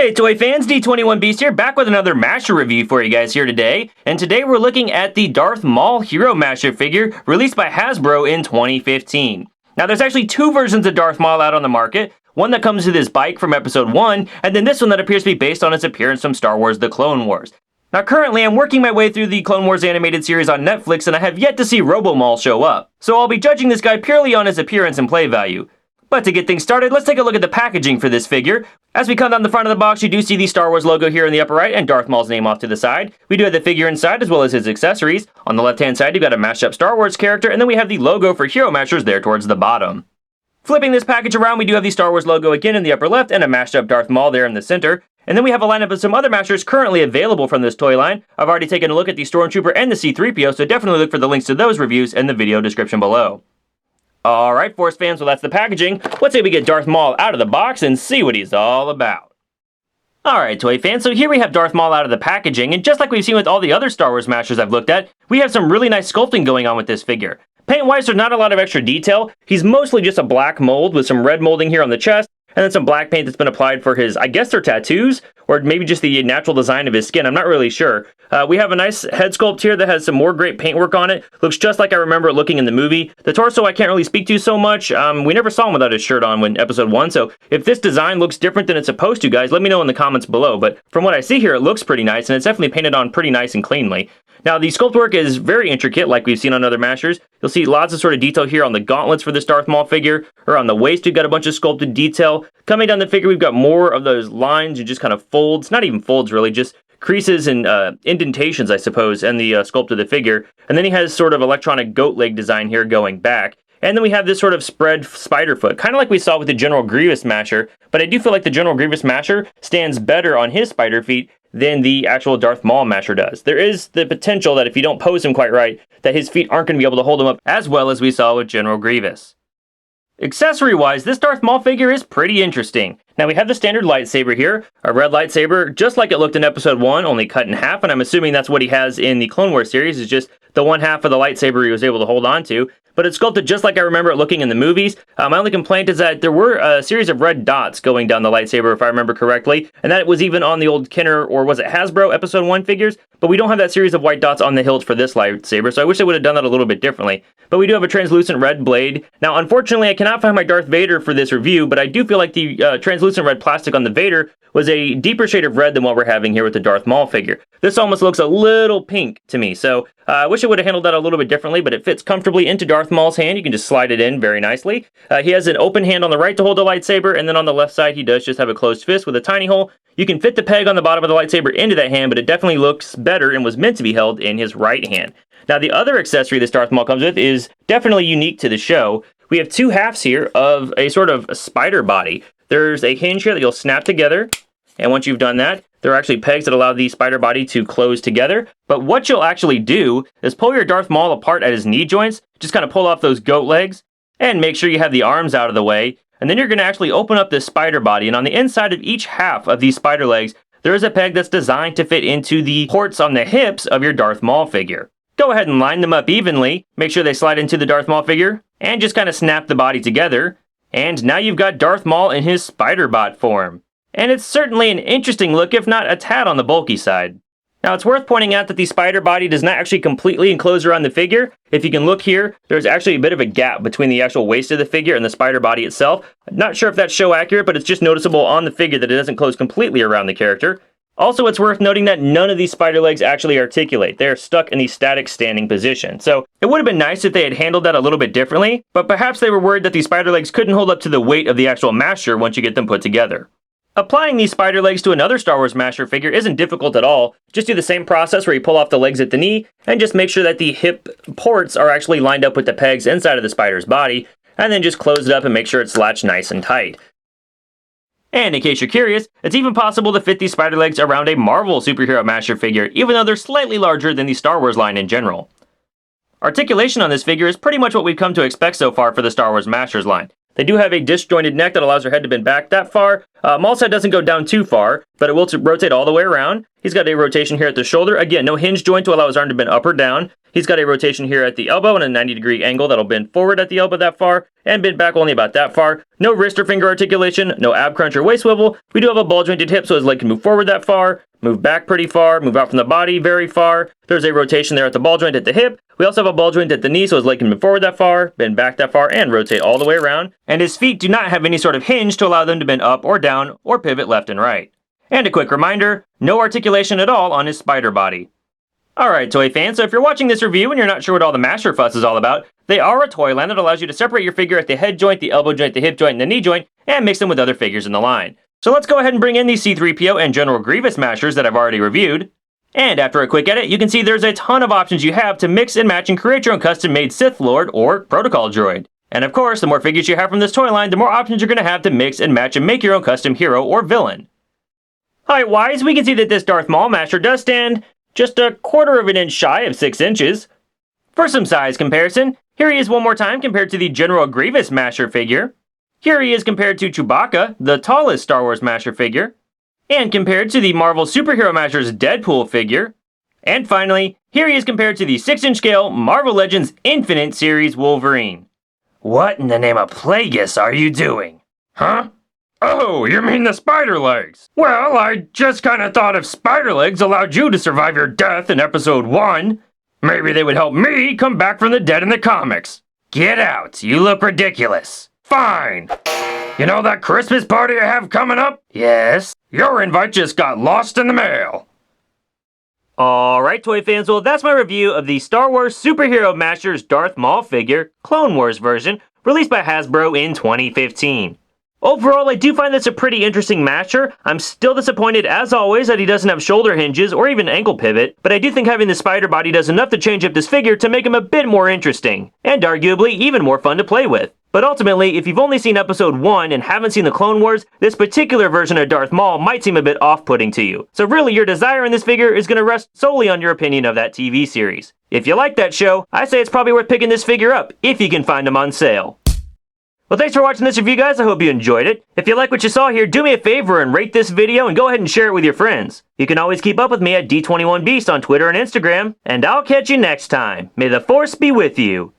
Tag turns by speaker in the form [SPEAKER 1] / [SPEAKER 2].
[SPEAKER 1] Hey toy fans, D21 Beast here, back with another Masher review for you guys here today. And today we're looking at the Darth Maul Hero Masher figure released by Hasbro in 2015. Now there's actually two versions of Darth Maul out on the market. One that comes with his bike from episode 1, and then this one that appears to be based on his appearance from Star Wars The Clone Wars. Now currently I'm working my way through the Clone Wars animated series on Netflix and I have yet to see Robo Maul show up. So I'll be judging this guy purely on his appearance and play value. But to get things started, let's take a look at the packaging for this figure. As we come down the front of the box, you do see the Star Wars logo here in the upper right and Darth Maul's name off to the side. We do have the figure inside as well as his accessories. On the left-hand side, you've got a mashed up Star Wars character, and then we have the logo for Hero Mashers there towards the bottom. Flipping this package around, we do have the Star Wars logo again in the upper left and a mashed up Darth Maul there in the center. And then we have a lineup of some other Mashers currently available from this toy line. I've already taken a look at the Stormtrooper and the C-3PO, so definitely look for the links to those reviews in the video description below. Alright, Force fans, well that's the packaging. Let's say we get Darth Maul out of the box and see what he's all about. Alright, toy fans, so here we have Darth Maul out of the packaging, and just like we've seen with all the other Star Wars Mashers I've looked at, we have some really nice sculpting going on with this figure. Paint-wise, there's not a lot of extra detail. He's mostly just a black mold with some red molding here on the chest, and then some black paint that's been applied for his, I guess they're tattoos, or maybe just the natural design of his skin, I'm not really sure. We have a nice head sculpt here that has some more great paintwork on it. Looks just like I remember it looking in the movie. The torso I can't really speak to so much. We never saw him without his shirt on when episode 1, so if this design looks different than it's supposed to, guys, let me know in the comments below. But from what I see here, it looks pretty nice, and it's definitely painted on pretty nice and cleanly. Now, the sculpt work is very intricate, like we've seen on other Mashers. You'll see lots of sort of detail here on the gauntlets for this Darth Maul figure, or on the waist, we've got a bunch of sculpted detail. Coming down the figure, we've got more of those lines and just kind of folds, not even folds really, just creases and indentations, I suppose, and the sculpt of the figure. And then he has sort of electronic goat leg design here going back. And then we have this sort of spread spider foot, kind of like we saw with the General Grievous Masher, but I do feel like the General Grievous Masher stands better on his spider feet than the actual Darth Maul Masher does. There is the potential that if you don't pose him quite right, that his feet aren't going to be able to hold him up as well as we saw with General Grievous. Accessory-wise, this Darth Maul figure is pretty interesting. Now we have the standard lightsaber here, a red lightsaber, just like it looked in episode 1, only cut in half, and I'm assuming that's what he has in the Clone Wars series, is just the one half of the lightsaber he was able to hold on to. But it's sculpted just like I remember it looking in the movies. My only complaint is that there were a series of red dots going down the lightsaber, if I remember correctly, and that was even on the old Kenner, or was it Hasbro, episode 1 figures, but we don't have that series of white dots on the hilt for this lightsaber, so I wish they would have done that a little bit differently. But we do have a translucent red blade. Now, unfortunately, I cannot find my Darth Vader for this review, but I do feel like the translucent red plastic on the Vader was a deeper shade of red than what we're having here with the Darth Maul figure. This almost looks a little pink to me, so I wish I would have handled that a little bit differently, but it fits comfortably into Darth Maul's hand. You can just slide it in very nicely. He has an open hand on the right to hold the lightsaber, and then on the left side he does just have a closed fist with a tiny hole. You can fit the peg on the bottom of the lightsaber into that hand, but it definitely looks better and was meant to be held in his right hand. Now, the other accessory this Darth Maul comes with is definitely unique to the show. We have two halves here of a sort of a spider body. There's a hinge here that you'll snap together, and once you've done that, there are actually pegs that allow the spider body to close together. But what you'll actually do is pull your Darth Maul apart at his knee joints, just kind of pull off those goat legs, and make sure you have the arms out of the way. And then you're going to actually open up this spider body, and on the inside of each half of these spider legs, there is a peg that's designed to fit into the ports on the hips of your Darth Maul figure. Go ahead and line them up evenly, make sure they slide into the Darth Maul figure, and just kind of snap the body together. And now you've got Darth Maul in his spider bot form. And it's certainly an interesting look, if not a tad on the bulky side. Now it's worth pointing out that the spider body does not actually completely enclose around the figure. If you can look here, there's actually a bit of a gap between the actual waist of the figure and the spider body itself. I'm not sure if that's show accurate, but it's just noticeable on the figure that it doesn't close completely around the character. Also, it's worth noting that none of these spider legs actually articulate. They're stuck in the static standing position. So it would have been nice if they had handled that a little bit differently, but perhaps they were worried that these spider legs couldn't hold up to the weight of the actual Masher once you get them put together. Applying these spider legs to another Star Wars Masher figure isn't difficult at all. Just do the same process where you pull off the legs at the knee, and just make sure that the hip ports are actually lined up with the pegs inside of the spider's body, and then just close it up and make sure it's latched nice and tight. And in case you're curious, it's even possible to fit these spider legs around a Marvel superhero Masher figure, even though they're slightly larger than the Star Wars line in general. Articulation on this figure is pretty much what we've come to expect so far for the Star Wars Mashers line. They do have a disjointed neck that allows her head to bend back that far. Maul's head doesn't go down too far, but it will rotate all the way around. He's got a rotation here at the shoulder. Again, no hinge joint to allow his arm to bend up or down. He's got a rotation here at the elbow and a 90-degree angle that'll bend forward at the elbow that far and bend back only about that far. No wrist or finger articulation, no ab crunch or waist swivel. We do have a ball jointed hip so his leg can move forward that far, move back pretty far, move out from the body very far. There's a rotation there at the ball joint at the hip. We also have a ball joint at the knee so his leg can move forward that far, bend back that far, and rotate all the way around. And his feet do not have any sort of hinge to allow them to bend up or down or pivot left and right. And a quick reminder, no articulation at all on his spider body. Alright toy fans, so if you're watching this review and you're not sure what all the masher fuss is all about, they are a toy line that allows you to separate your figure at the head joint, the elbow joint, the hip joint, and the knee joint, and mix them with other figures in the line. So let's go ahead and bring in these C-3PO and General Grievous mashers that I've already reviewed. And after a quick edit, you can see there's a ton of options you have to mix and match and create your own custom-made Sith Lord or Protocol droid. And of course, the more figures you have from this toy line, the more options you're going to have to mix and match and make your own custom hero or villain. Height-wise, we can see that this Darth Maul masher does stand just a quarter of an inch shy of 6 inches. For some size comparison, here he is one more time compared to the General Grievous masher figure. Here he is compared to Chewbacca, the tallest Star Wars masher figure. And compared to the Marvel Superhero Mashers Deadpool figure. And finally, here he is compared to the 6-inch scale Marvel Legends Infinite Series Wolverine. What in the name of Plagueis are you doing? Huh? Oh, you mean the spider legs? Well, I just kinda thought if spider legs allowed you to survive your death in episode 1, maybe they would help me come back from the dead in the comics. Get out, you look ridiculous. Fine. You know that Christmas party I have coming up? Yes. Your invite just got lost in the mail. Alright toy fans, well that's my review of the Star Wars Superhero Mashers Darth Maul figure, Clone Wars version, released by Hasbro in 2015. Overall, I do find this a pretty interesting masher. I'm still disappointed, as always, that he doesn't have shoulder hinges or even ankle pivot, but I do think having the spider body does enough to change up this figure to make him a bit more interesting, and arguably even more fun to play with. But ultimately, if you've only seen episode 1 and haven't seen the Clone Wars, this particular version of Darth Maul might seem a bit off-putting to you. So really, your desire in this figure is going to rest solely on your opinion of that TV series. If you like that show, I say it's probably worth picking this figure up, if you can find them on sale. Well, thanks for watching this review, guys. I hope you enjoyed it. If you like what you saw here, do me a favor and rate this video and go ahead and share it with your friends. You can always keep up with me at D21Beast on Twitter and Instagram, and I'll catch you next time. May the Force be with you.